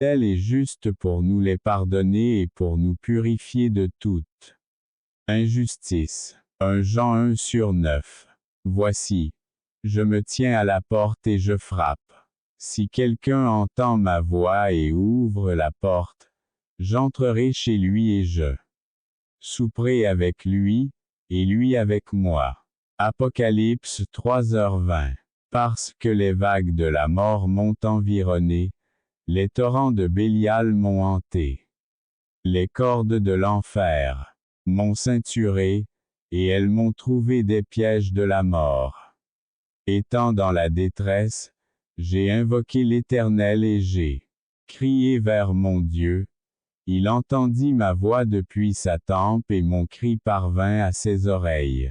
Elle est juste pour nous les pardonner et pour nous purifier de toute injustice. 1 Jean 1/9. Voici, je me tiens à la porte et je frappe. Si quelqu'un entend ma voix et ouvre la porte, j'entrerai chez lui et je souperai avec lui, et lui avec moi. Apocalypse 3h20. Parce que les vagues de la mort m'ont environné, les torrents de Bélial m'ont hanté. Les cordes de l'enfer m'ont ceinturé, et elles m'ont trouvé des pièges de la mort. Étant dans la détresse, j'ai invoqué l'Éternel et j'ai crié vers mon Dieu. Il entendit ma voix depuis sa tempe et mon cri parvint à ses oreilles.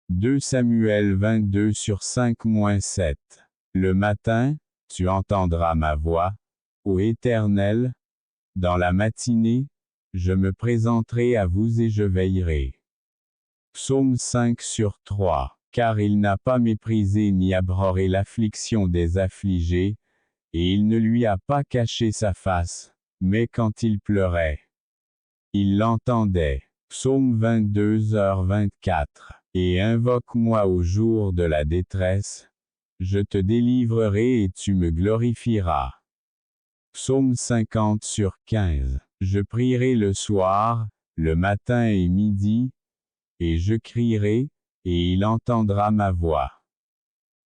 2 Samuel 22/5-7. Le matin, tu entendras ma voix, ô Éternel. Dans la matinée, je me présenterai à vous et je veillerai. Psaume 5/3. Car il n'a pas méprisé ni abhorré l'affliction des affligés, et il ne lui a pas caché sa face, mais quand il pleurait, il l'entendait. Psaume 22h24. Et invoque-moi au jour de la détresse, je te délivrerai et tu me glorifieras. Psaume 50/15. Je prierai le soir, le matin et midi, et je crierai, et il entendra ma voix.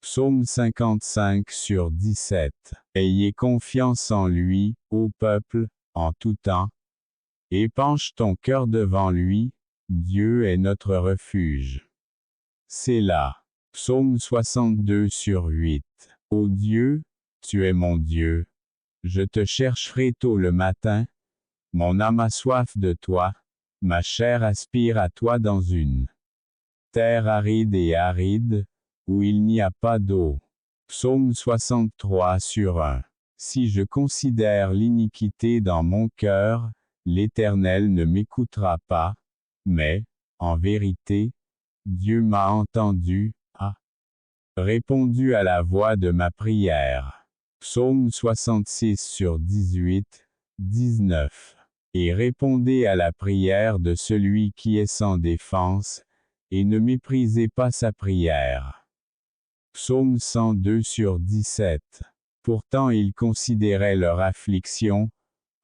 Psaume 55/17. Ayez confiance en lui, ô peuple, en tout temps. Épanche ton cœur devant lui, Dieu est notre refuge. Sélah. Psaume 62/8. Ô Dieu, tu es mon Dieu. Je te chercherai tôt le matin. Mon âme a soif de toi, ma chair aspire à toi dans une terre aride, où il n'y a pas d'eau. Psaume 63/1. Si je considère l'iniquité dans mon cœur, l'Éternel ne m'écoutera pas, mais, en vérité, Dieu m'a entendu, a répondu à la voix de ma prière. Psaume 66/18-19. Et répondez à la prière de celui qui est sans défense, et ne méprisez pas sa prière. Psaume 102/17. Pourtant il considérait leur affliction,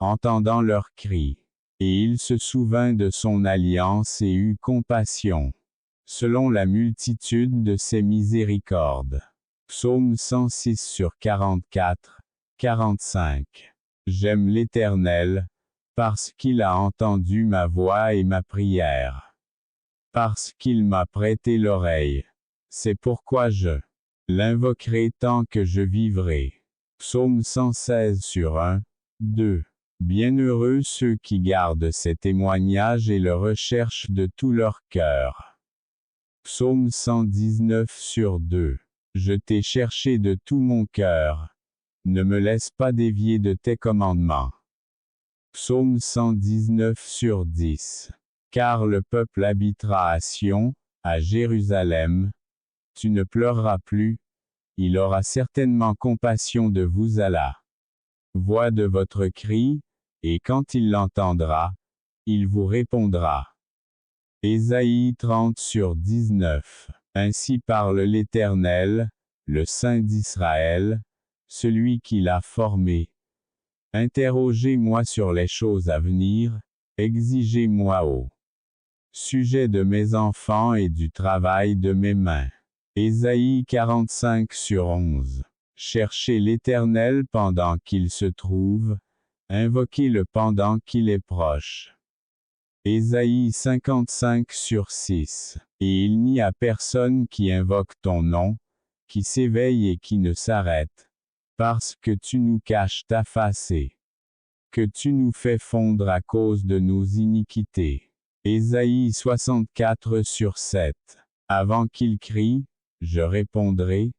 entendant leurs cris. Et il se souvint de son alliance et eut compassion, selon la multitude de ses miséricordes. Psaume 106/44-45. J'aime l'Éternel, parce qu'il a entendu ma voix et ma prière. Parce qu'il m'a prêté l'oreille. C'est pourquoi je l'invoquerai tant que je vivrai. Psaume 116/1-2. Bienheureux ceux qui gardent ces témoignages et le recherchent de tout leur cœur. Psaume 119/2. Je t'ai cherché de tout mon cœur. Ne me laisse pas dévier de tes commandements. Psaume 119/10. Car le peuple habitera à Sion, à Jérusalem. Tu ne pleureras plus. Il aura certainement compassion de vous à la voix de votre cri, et quand il l'entendra, il vous répondra. Ésaïe 30/19. Ainsi parle l'Éternel, le Saint d'Israël, celui qui l'a formé. Interrogez-moi sur les choses à venir, exigez-moi au sujet de mes enfants et du travail de mes mains. Ésaïe 45/11. Cherchez l'Éternel pendant qu'il se trouve, invoquez-le pendant qu'il est proche. Ésaïe 55/6. Et il n'y a personne qui invoque ton nom, qui s'éveille et qui ne s'arrête, parce que tu nous caches ta face et que tu nous fais fondre à cause de nos iniquités. Ésaïe 64/7. Avant qu'il crie, je répondrai.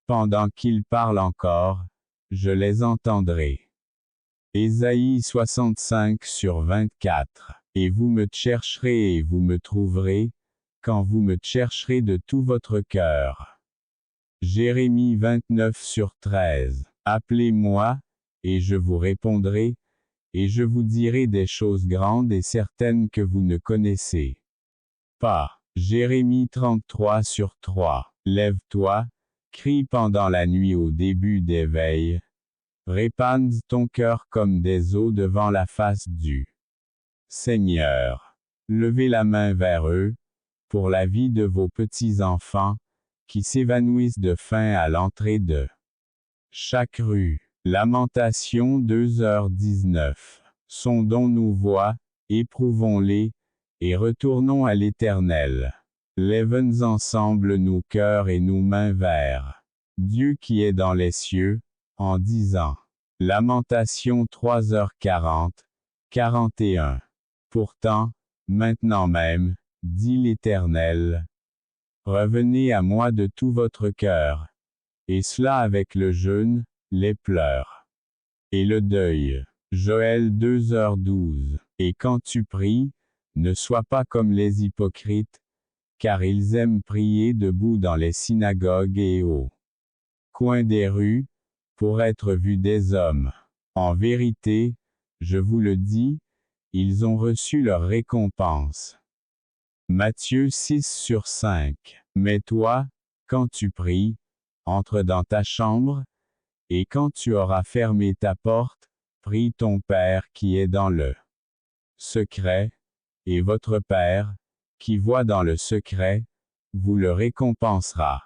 Pendant qu'il parle encore, je les entendrai. Ésaïe 65/24. Et vous me chercherez et vous me trouverez, quand vous me chercherez de tout votre cœur. Jérémie 29/13. Appelez-moi, et je vous répondrai, et je vous dirai des choses grandes et certaines que vous ne connaissez pas. Jérémie 33:3. Lève-toi, crie pendant la nuit au début des veilles. Répande ton cœur comme des eaux devant la face du Seigneur. Levez la main vers eux, pour la vie de vos petits-enfants, qui s'évanouissent de faim à l'entrée de chaque rue. Lamentation 2h19. Sondons nos voies, éprouvons-les, et retournons à l'Éternel. Lèvons ensemble nos cœurs et nos mains vers Dieu qui est dans les cieux, en disant. Lamentation 3h40, 41. Pourtant, maintenant même, dit l'Éternel, revenez à moi de tout votre cœur, et cela avec le jeûne, les pleurs et le deuil. Joël 2h12. Et quand tu pries, ne sois pas comme les hypocrites, car ils aiment prier debout dans les synagogues et au coin des rues, pour être vus des hommes. En vérité, je vous le dis, ils ont reçu leur récompense. Matthieu 6/5. Mais toi, quand tu pries, entre dans ta chambre, et quand tu auras fermé ta porte, prie ton Père qui est dans le secret, et votre Père, qui voit dans le secret, vous le récompensera.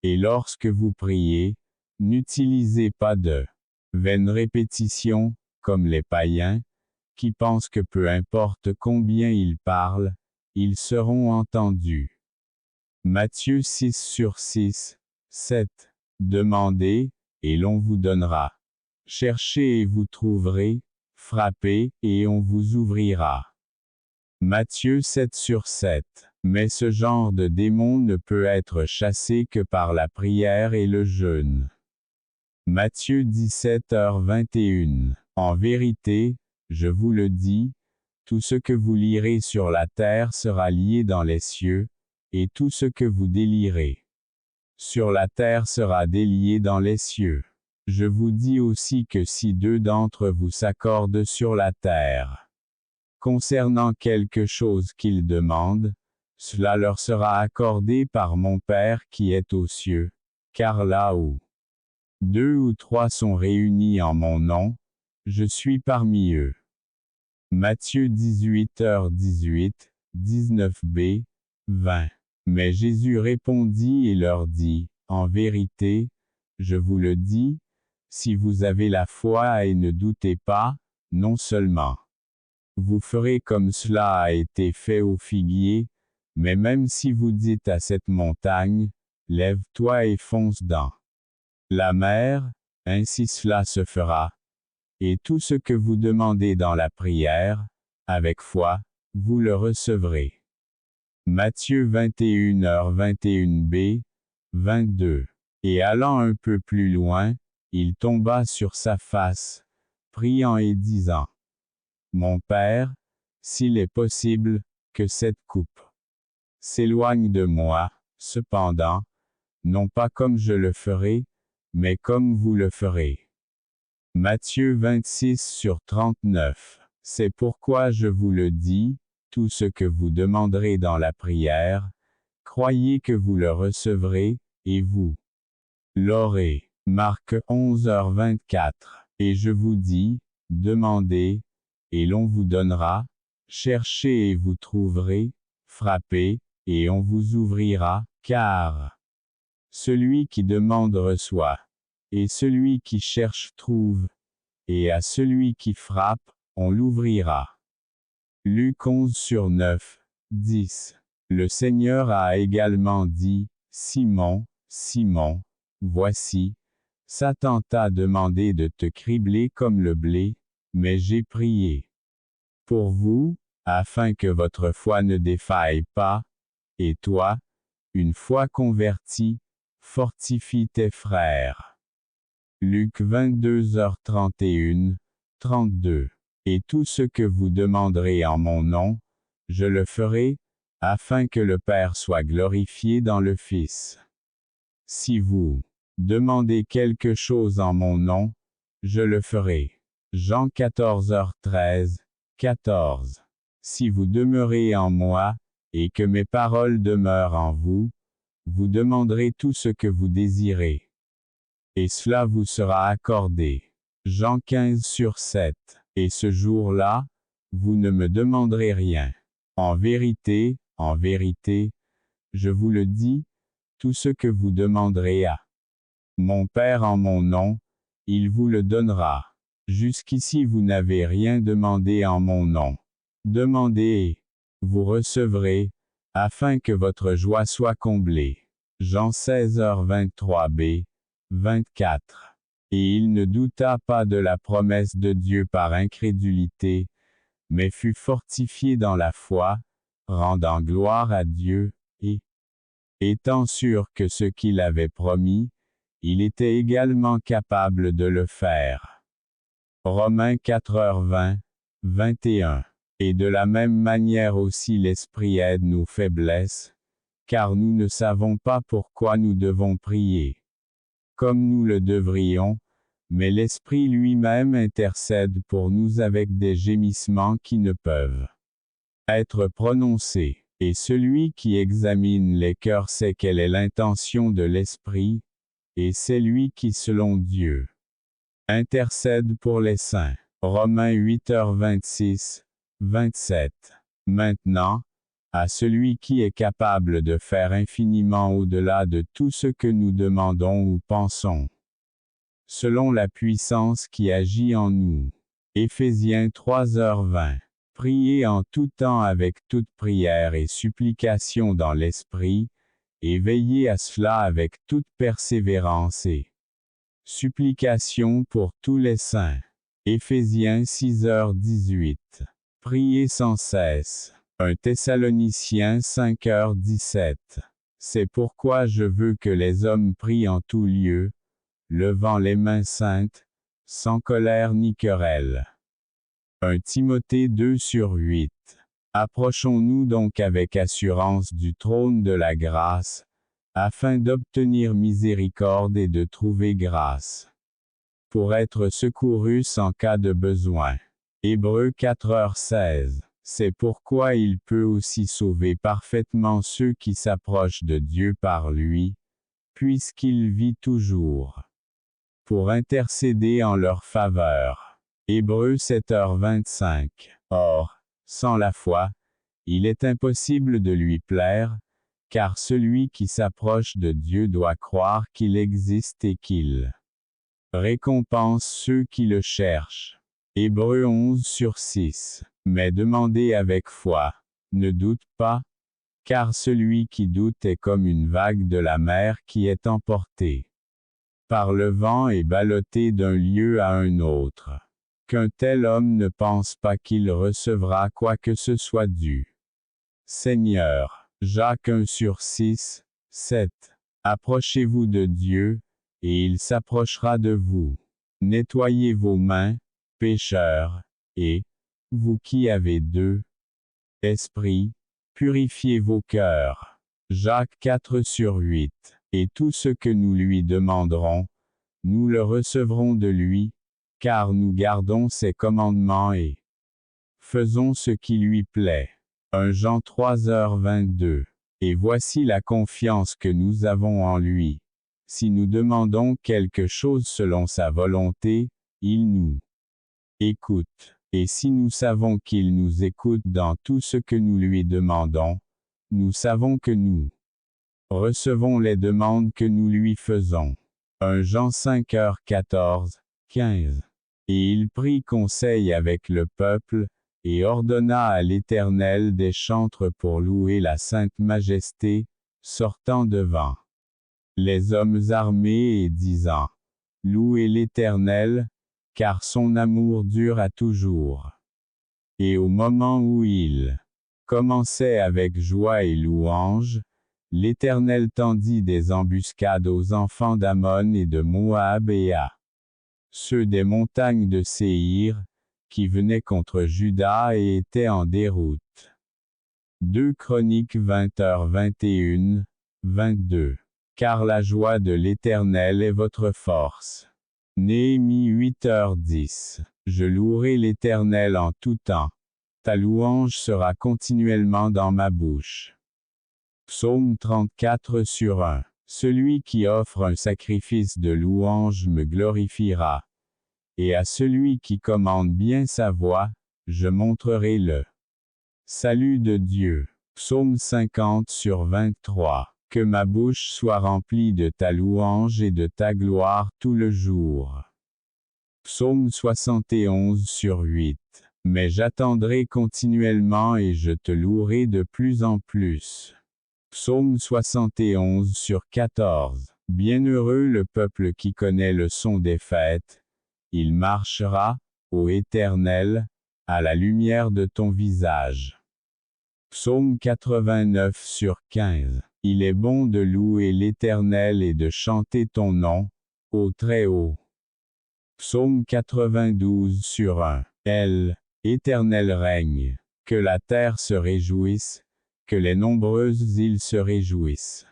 Et lorsque vous priez, n'utilisez pas de vaines répétitions, comme les païens, qui pensent que peu importe combien ils parlent, ils seront entendus. Matthieu 6/6, 7. Demandez, et l'on vous donnera. Cherchez et vous trouverez, frappez, et on vous ouvrira. Matthieu 7/7. Mais ce genre de démon ne peut être chassé que par la prière et le jeûne. Matthieu 17h21. En vérité, je vous le dis, tout ce que vous lirez sur la terre sera lié dans les cieux, et tout ce que vous délierez sur la terre sera délié dans les cieux. Je vous dis aussi que si deux d'entre vous s'accordent sur la terre concernant quelque chose qu'ils demandent, cela leur sera accordé par mon Père qui est aux cieux, car là où deux ou trois sont réunis en mon nom, je suis parmi eux. Matthieu 18h18, 19b, 20. Mais Jésus répondit et leur dit, en vérité, je vous le dis, si vous avez la foi et ne doutez pas, non seulement vous ferez comme cela a été fait au figuier, mais même si vous dites à cette montagne, lève-toi et fonce dans la mer, ainsi cela se fera. Et tout ce que vous demandez dans la prière, avec foi, vous le recevrez. Matthieu 21h21b, 22. Et allant un peu plus loin, il tomba sur sa face, priant et disant, Mon Père, s'il est possible, que cette coupe s'éloigne de moi, cependant, non pas comme je le ferai, mais comme vous le ferez. Matthieu 26/39. C'est pourquoi je vous le dis, tout ce que vous demanderez dans la prière, croyez que vous le recevrez, et vous l'aurez. Marc 11h24. Et je vous dis, demandez, et l'on vous donnera, cherchez et vous trouverez, frappez, et on vous ouvrira, car celui qui demande reçoit, et celui qui cherche trouve, et à celui qui frappe, on l'ouvrira. Luc 11/9, 10. Le Seigneur a également dit, Simon, Simon, voici, Satan t'a demandé de te cribler comme le blé, mais j'ai prié pour vous, afin que votre foi ne défaille pas, et toi, une fois converti, fortifie tes frères. Luc 22h31, 32. Et tout ce que vous demanderez en mon nom, je le ferai, afin que le Père soit glorifié dans le Fils. Si vous demandez quelque chose en mon nom, je le ferai. Jean 14h13, 14. Si vous demeurez en moi, et que mes paroles demeurent en vous, vous demanderez tout ce que vous désirez. Et cela vous sera accordé. Jean 15/7. Et ce jour-là, vous ne me demanderez rien. En vérité, je vous le dis, tout ce que vous demanderez à mon Père en mon nom, il vous le donnera. Jusqu'ici vous n'avez rien demandé en mon nom. Demandez et vous recevrez, afin que votre joie soit comblée. Jean 16h23b, 24. Et il ne douta pas de la promesse de Dieu par incrédulité, mais fut fortifié dans la foi, rendant gloire à Dieu, et étant sûr que ce qu'il avait promis, il était également capable de le faire. Romains 4h20, 21. Et de la même manière aussi l'Esprit aide nos faiblesses, car nous ne savons pas pourquoi nous devons prier comme nous le devrions, mais l'Esprit lui-même intercède pour nous avec des gémissements qui ne peuvent être prononcés. Et celui qui examine les cœurs sait quelle est l'intention de l'Esprit, et c'est lui qui selon Dieu intercède pour les saints. Romains 8h26, 27. Maintenant, à celui qui est capable de faire infiniment au-delà de tout ce que nous demandons ou pensons, selon la puissance qui agit en nous. Éphésiens 3h20. Priez en tout temps avec toute prière et supplication dans l'Esprit, et veillez à cela avec toute persévérance et supplication pour tous les saints. Éphésiens 6h18. Priez sans cesse. 1 Thessaloniciens 5h17. C'est pourquoi je veux que les hommes prient en tout lieu, levant les mains saintes, sans colère ni querelle. 1 Timothée 2/8. Approchons-nous donc avec assurance du trône de la grâce, afin d'obtenir miséricorde et de trouver grâce, pour être secourus en cas de besoin. Hébreux 4h16. C'est pourquoi il peut aussi sauver parfaitement ceux qui s'approchent de Dieu par lui, puisqu'il vit toujours pour intercéder en leur faveur. Hébreux 7h25. Or, sans la foi, il est impossible de lui plaire, car celui qui s'approche de Dieu doit croire qu'il existe et qu'il récompense ceux qui le cherchent. Hébreux 11/6. Mais demandez avec foi, ne doute pas, car celui qui doute est comme une vague de la mer qui est emportée par le vent et ballottée d'un lieu à un autre. Qu'un tel homme ne pense pas qu'il recevra quoi que ce soit du Seigneur. Jacques 1/6, 7. Approchez-vous de Dieu, et il s'approchera de vous. Nettoyez vos mains, pécheurs, et, vous qui avez deux esprits, purifiez vos cœurs. Jacques 4/8. Et tout ce que nous lui demanderons, nous le recevrons de lui, car nous gardons ses commandements et faisons ce qui lui plaît. 1 Jean 3h22. Et voici la confiance que nous avons en lui. Si nous demandons quelque chose selon sa volonté, il nous écoute. Et si nous savons qu'il nous écoute dans tout ce que nous lui demandons, nous savons que nous recevons les demandes que nous lui faisons. 1 Jean 5h14, 15. Et il prit conseil avec le peuple, et ordonna à l'Éternel des chantres pour louer la sainte majesté, sortant devant les hommes armés et disant, louez l'Éternel, car son amour dure à toujours. Et au moment où il commençait avec joie et louange, l'Éternel tendit des embuscades aux enfants d'Ammon et de Moab et à ceux des montagnes de Séhir, qui venaient contre Juda et étaient en déroute. 2 Chroniques 20h21, 22. Car la joie de l'Éternel est votre force. Néhémie 8h10. Je louerai l'Éternel en tout temps. Ta louange sera continuellement dans ma bouche. Psaume 34/1. Celui qui offre un sacrifice de louange me glorifiera. Et à celui qui commande bien sa voix, je montrerai le salut de Dieu. Psaume 50/23. Que ma bouche soit remplie de ta louange et de ta gloire tout le jour. Psaume 71/8. Mais j'attendrai continuellement et je te louerai de plus en plus. Psaume 71/14. Bienheureux le peuple qui connaît le son des fêtes. Il marchera, ô Éternel, à la lumière de ton visage. Psaume 89/15. Il est bon de louer l'Éternel et de chanter ton nom, ô Très-Haut. Psaume 92/1. Éternel règne. Que la terre se réjouisse, que les nombreuses îles se réjouissent.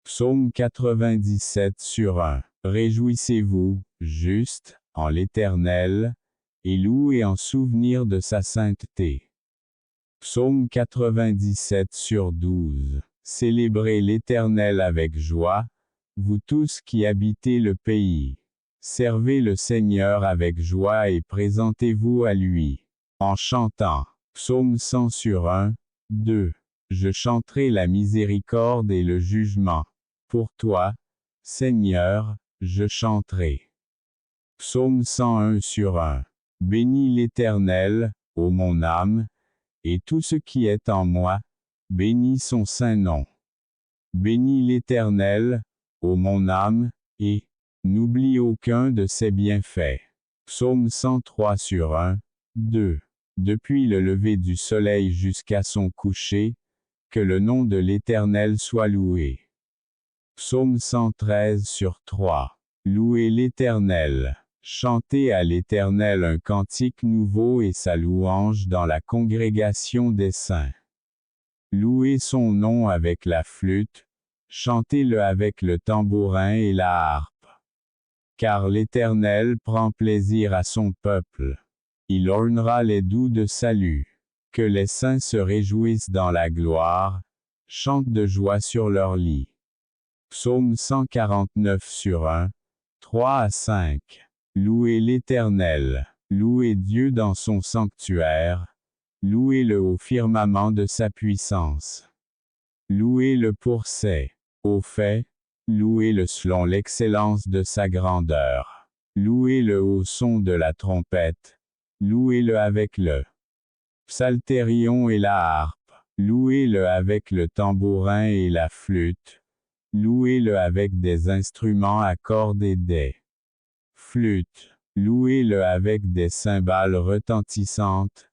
Psaume 97/1. Réjouissez-vous, justes, en l'Éternel, et louez en souvenir de sa sainteté. Psaume 97/12. Célébrez l'Éternel avec joie, vous tous qui habitez le pays. Servez le Seigneur avec joie et présentez-vous à lui, en chantant. Psaume 100/1, 2. Je chanterai la miséricorde et le jugement. Pour toi, Seigneur, je chanterai. Psaume 101/1. Bénis l'Éternel, ô mon âme, et tout ce qui est en moi, bénis son saint nom. Bénis l'Éternel, ô mon âme, et n'oublie aucun de ses bienfaits. Psaume 103/1, 2. Depuis le lever du soleil jusqu'à son coucher, que le nom de l'Éternel soit loué. Psaume 113/3. Louez l'Éternel. Chantez à l'Éternel un cantique nouveau et sa louange dans la congrégation des saints. Louez son nom avec la flûte, chantez-le avec le tambourin et la harpe. Car l'Éternel prend plaisir à son peuple. Il ornera les doux de salut. Que les saints se réjouissent dans la gloire, chantent de joie sur leur lit. Psaume 149/1, 3-5. Louez l'Éternel, louez Dieu dans son sanctuaire, louez-le au firmament de sa puissance. Louez-le pour ses hauts faits, louez-le selon l'excellence de sa grandeur. Louez-le au son de la trompette, louez-le avec le psalterion et la harpe, louez-le avec le tambourin et la flûte, louez-le avec des instruments à cordes et des flûtes, louez-le avec des cymbales retentissantes,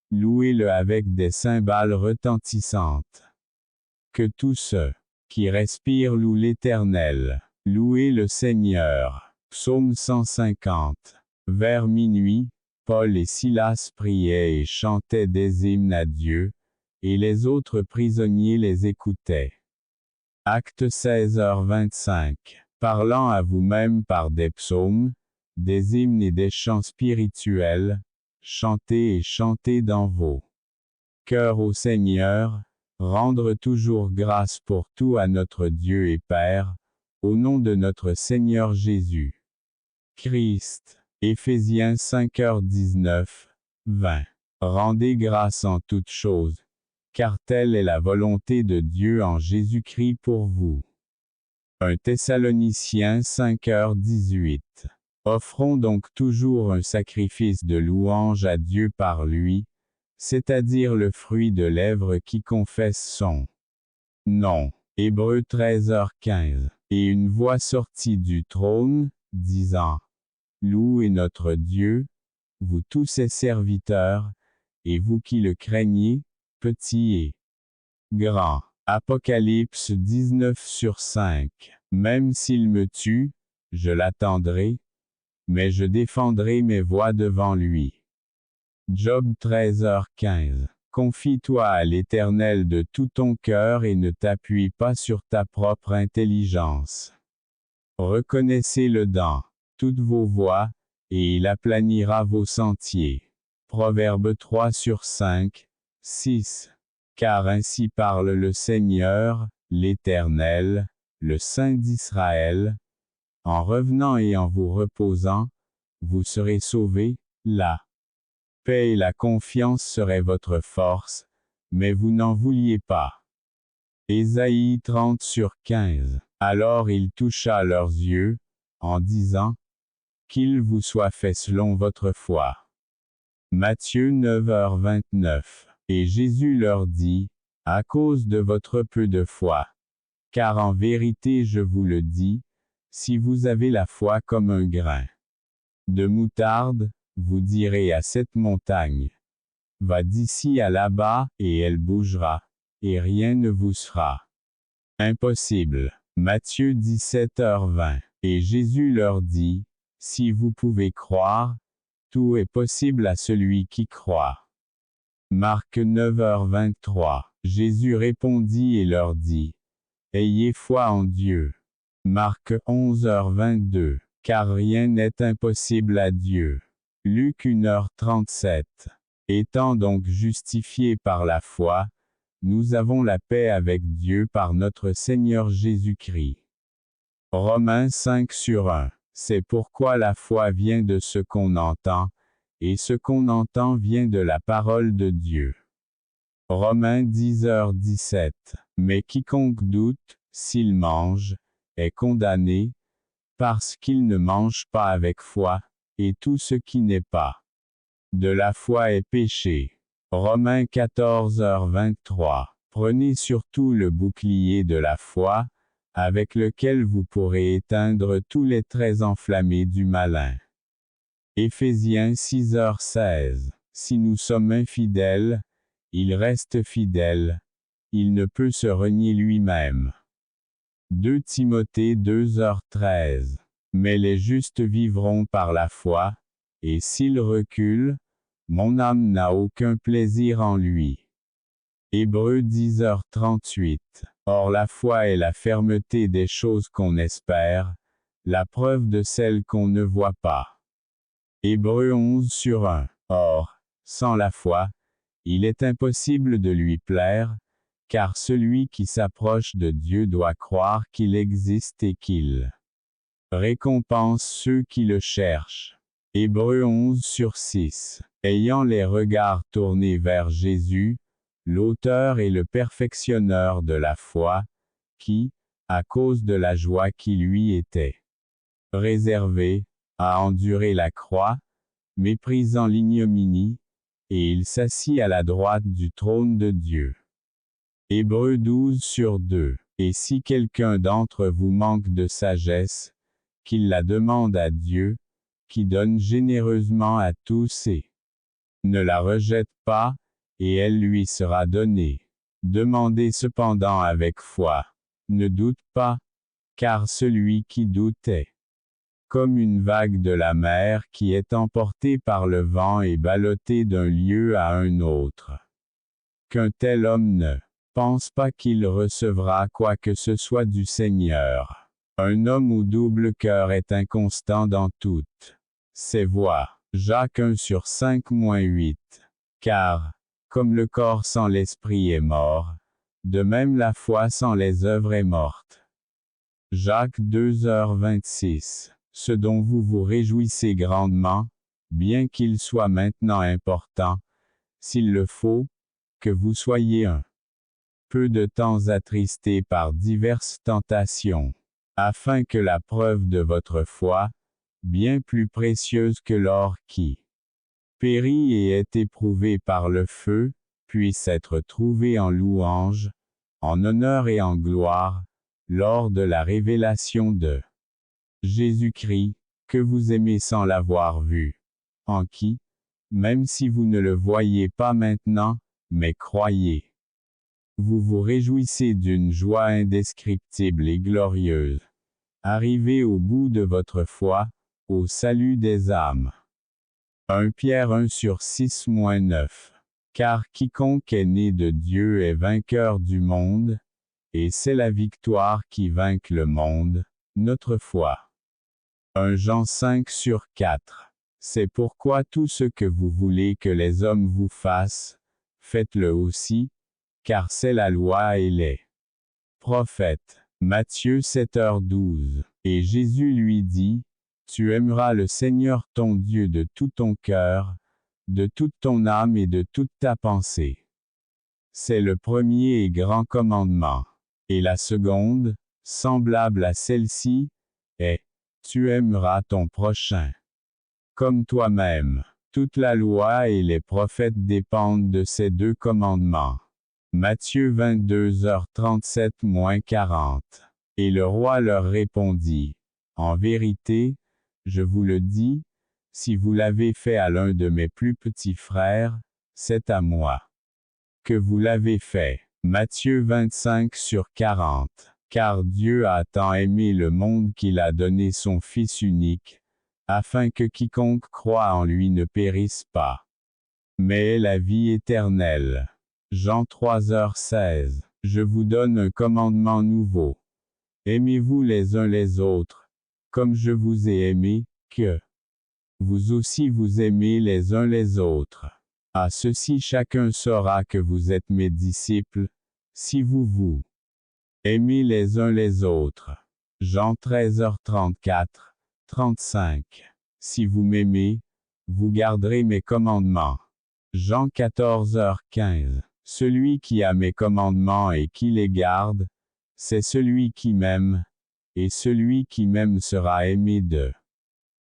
louez-le avec des cymbales retentissantes. Que tous ceux qui respirent louent l'Éternel, louez le Seigneur. Psaume 150. Vers minuit, Paul et Silas priaient et chantaient des hymnes à Dieu, et les autres prisonniers les écoutaient. Acte 16h25. Parlant à vous-même par des psaumes, des hymnes et des chants spirituels, chantez et chantez dans vos cœurs au Seigneur, rendre toujours grâce pour tout à notre Dieu et Père, au nom de notre Seigneur Jésus Christ. Éphésiens 5h19, 20. Rendez grâce en toutes choses, car telle est la volonté de Dieu en Jésus-Christ pour vous. 1 Thessaloniciens 5h18. Offrons donc toujours un sacrifice de louange à Dieu par lui, c'est-à-dire le fruit de lèvres qui confesse son nom. Hébreux 13h15. Et une voix sortit du trône, disant: Louez notre Dieu, vous tous ses serviteurs, et vous qui le craignez, petits et grands. Apocalypse 19/5. Même s'il me tue, je l'attendrai, mais je défendrai mes voies devant lui. Job 13h15. Confie-toi à l'Éternel de tout ton cœur et ne t'appuie pas sur ta propre intelligence. Reconnaissez-le dans toutes vos voies, et il aplanira vos sentiers. Proverbe 3/5, 6. Car ainsi parle le Seigneur, l'Éternel, le Saint d'Israël. En revenant et en vous reposant, vous serez sauvés, la paix et la confiance seraient votre force, mais vous n'en vouliez pas. Ésaïe 30/15. Alors il toucha leurs yeux, en disant, qu'il vous soit fait selon votre foi. Matthieu 9h29. Et Jésus leur dit, à cause de votre peu de foi. Car en vérité je vous le dis, si vous avez la foi comme un grain de moutarde, vous direz à cette montagne, va d'ici à là-bas, et elle bougera, et rien ne vous sera impossible. Matthieu 17h20. Et Jésus leur dit, si vous pouvez croire, tout est possible à celui qui croit. Marc 9h23. Jésus répondit et leur dit, ayez foi en Dieu. Marc 11h22. Car rien n'est impossible à Dieu. Luc 1h37. Étant donc justifiés par la foi, nous avons la paix avec Dieu par notre Seigneur Jésus-Christ. Romains 5/1. C'est pourquoi la foi vient de ce qu'on entend, et ce qu'on entend vient de la parole de Dieu. Romains 10h17. Mais quiconque doute, s'il mange, est condamné, parce qu'il ne mange pas avec foi, et tout ce qui n'est pas de la foi est péché. Romains 14h23. Prenez surtout le bouclier de la foi, avec lequel vous pourrez éteindre tous les traits enflammés du malin. Éphésiens 6h16. Si nous sommes infidèles, il reste fidèle, il ne peut se renier lui-même. 2 Timothée 2h13. Mais les justes vivront par la foi, et s'ils reculent, mon âme n'a aucun plaisir en lui. Hébreux 10h38. Or la foi est la fermeté des choses qu'on espère, la preuve de celles qu'on ne voit pas. Hébreux 11/1. Or, sans la foi, il est impossible de lui plaire, car celui qui s'approche de Dieu doit croire qu'il existe et qu'il récompense ceux qui le cherchent. Hébreux 11/6. Ayant les regards tournés vers Jésus, l'auteur et le perfectionneur de la foi, qui, à cause de la joie qui lui était réservée, a enduré la croix, méprisant l'ignominie, et il s'assit à la droite du trône de Dieu. Hébreux 12/2. Et si quelqu'un d'entre vous manque de sagesse, qu'il la demande à Dieu, qui donne généreusement à tous et ne la rejette pas, et elle lui sera donnée. Demandez cependant avec foi. Ne doute pas, car celui qui doute est comme une vague de la mer qui est emportée par le vent et ballottée d'un lieu à un autre. Qu'un tel homme ne pense pas qu'il recevra quoi que ce soit du Seigneur. Un homme au double cœur est inconstant dans toutes ses voies. Jacques 1/5-8. Car, comme le corps sans l'esprit est mort, de même la foi sans les œuvres est morte. Jacques 2h26. Ce dont vous vous réjouissez grandement, bien qu'il soit maintenant important, s'il le faut, que vous soyez un peu de temps attristés par diverses tentations, afin que la preuve de votre foi, bien plus précieuse que l'or qui périt et est éprouvé par le feu, puisse être trouvée en louange, en honneur et en gloire, lors de la révélation de Jésus-Christ, que vous aimez sans l'avoir vu, en qui, même si vous ne le voyez pas maintenant, mais croyez. Vous vous réjouissez d'une joie indescriptible et glorieuse. Arrivez au bout de votre foi, au salut des âmes. 1 Pierre 1/6-9. Car quiconque est né de Dieu est vainqueur du monde, et c'est la victoire qui vainc le monde, notre foi. 1 Jean 5/4. C'est pourquoi tout ce que vous voulez que les hommes vous fassent, faites-le aussi, car c'est la loi et les prophètes. Matthieu 7h12. Et Jésus lui dit, tu aimeras le Seigneur ton Dieu de tout ton cœur, de toute ton âme et de toute ta pensée. C'est le premier et grand commandement. Et la seconde, semblable à celle-ci, est, tu aimeras ton prochain comme toi-même. Toute la loi et les prophètes dépendent de ces deux commandements. Matthieu 22h37-40. Et le roi leur répondit, en vérité, je vous le dis, si vous l'avez fait à l'un de mes plus petits frères, c'est à moi que vous l'avez fait. Matthieu 25/40. Car Dieu a tant aimé le monde qu'il a donné son Fils unique, afin que quiconque croit en lui ne périsse pas, mais ait la vie éternelle. Jean 3h16. Je vous donne un commandement nouveau. Aimez-vous les uns les autres, comme je vous ai aimé, que vous aussi vous aimez les uns les autres. À ceci chacun saura que vous êtes mes disciples, si vous vous aimez les uns les autres. Jean 13h34-35. Si vous m'aimez, vous garderez mes commandements. Jean 14h15. Celui qui a mes commandements et qui les garde, c'est celui qui m'aime, et celui qui m'aime sera aimé de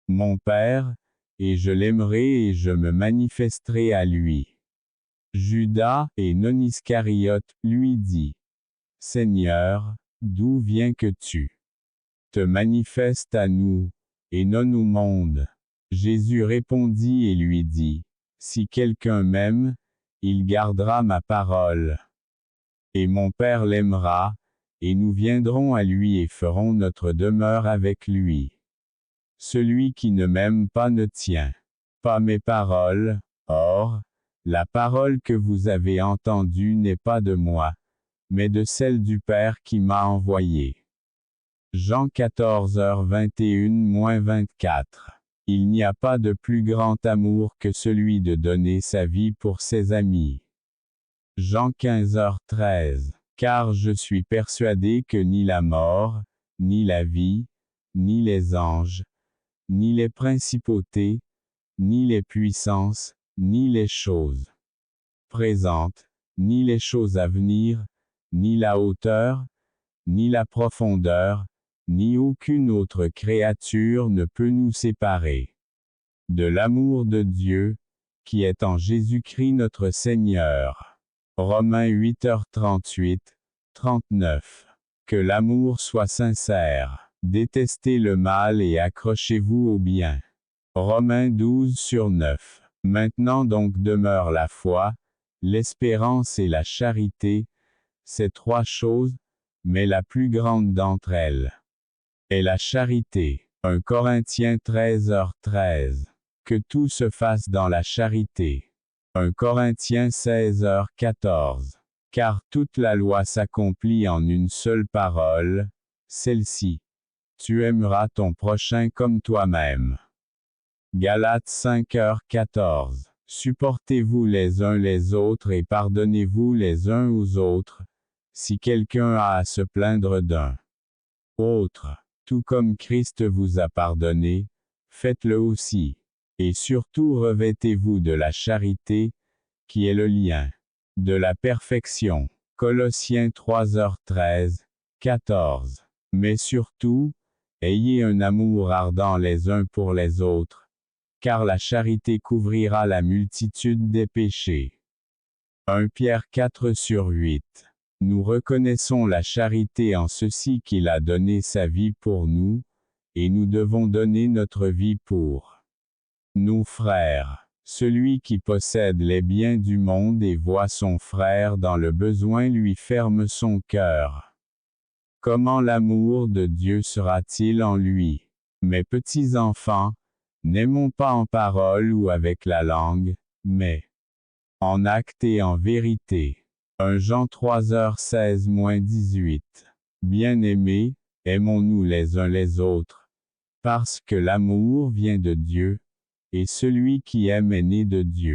mon Père, et je l'aimerai et je me manifesterai à lui. Judas, et non Iscariote, lui dit, Seigneur, d'où viens que tu te manifestes à nous, et non au monde? Jésus répondit et lui dit, si quelqu'un m'aime, il gardera ma parole. Et mon Père l'aimera, et nous viendrons à lui et ferons notre demeure avec lui. Celui qui ne m'aime pas ne tient pas mes paroles, or, la parole que vous avez entendue n'est pas de moi, mais de celle du Père qui m'a envoyé. Jean 14h21-24. Il n'y a pas de plus grand amour que celui de donner sa vie pour ses amis. Jean 15h13. Car je suis persuadé que ni la mort, ni la vie, ni les anges, ni les principautés, ni les puissances, ni les choses présentes, ni les choses à venir, ni la hauteur, ni la profondeur, ni aucune autre créature ne peut nous séparer de l'amour de Dieu, qui est en Jésus-Christ notre Seigneur. Romains 8h38-39. Que l'amour soit sincère. Détestez le mal et accrochez-vous au bien. Romains 12/9. Maintenant donc demeure la foi, l'espérance et la charité, ces trois choses, mais la plus grande d'entre elles est la charité. 1 Corinthiens 13h13. Que tout se fasse dans la charité. 1 Corinthiens 16h14. Car toute la loi s'accomplit en une seule parole, celle-ci. Tu aimeras ton prochain comme toi-même. Galates 5h14. Supportez-vous les uns les autres et pardonnez-vous les uns aux autres, si quelqu'un a à se plaindre d'un autre. Tout comme Christ vous a pardonné, faites-le aussi. Et surtout revêtez-vous de la charité, qui est le lien de la perfection. Colossiens 3h13-14. Mais surtout, ayez un amour ardent les uns pour les autres, car la charité couvrira la multitude des péchés. 1 Pierre 4/8. Nous reconnaissons la charité en ceci qu'il a donné sa vie pour nous, et nous devons donner notre vie pour nos frères. Celui qui possède les biens du monde et voit son frère dans le besoin lui ferme son cœur. Comment l'amour de Dieu sera-t-il en lui? Mes petits enfants, n'aimons pas en parole ou avec la langue, mais en acte et en vérité. 1 Jean 3h16-18. Bien-aimés, aimons-nous les uns les autres, Parce que l'amour vient de Dieu, et celui qui aime est né de Dieu.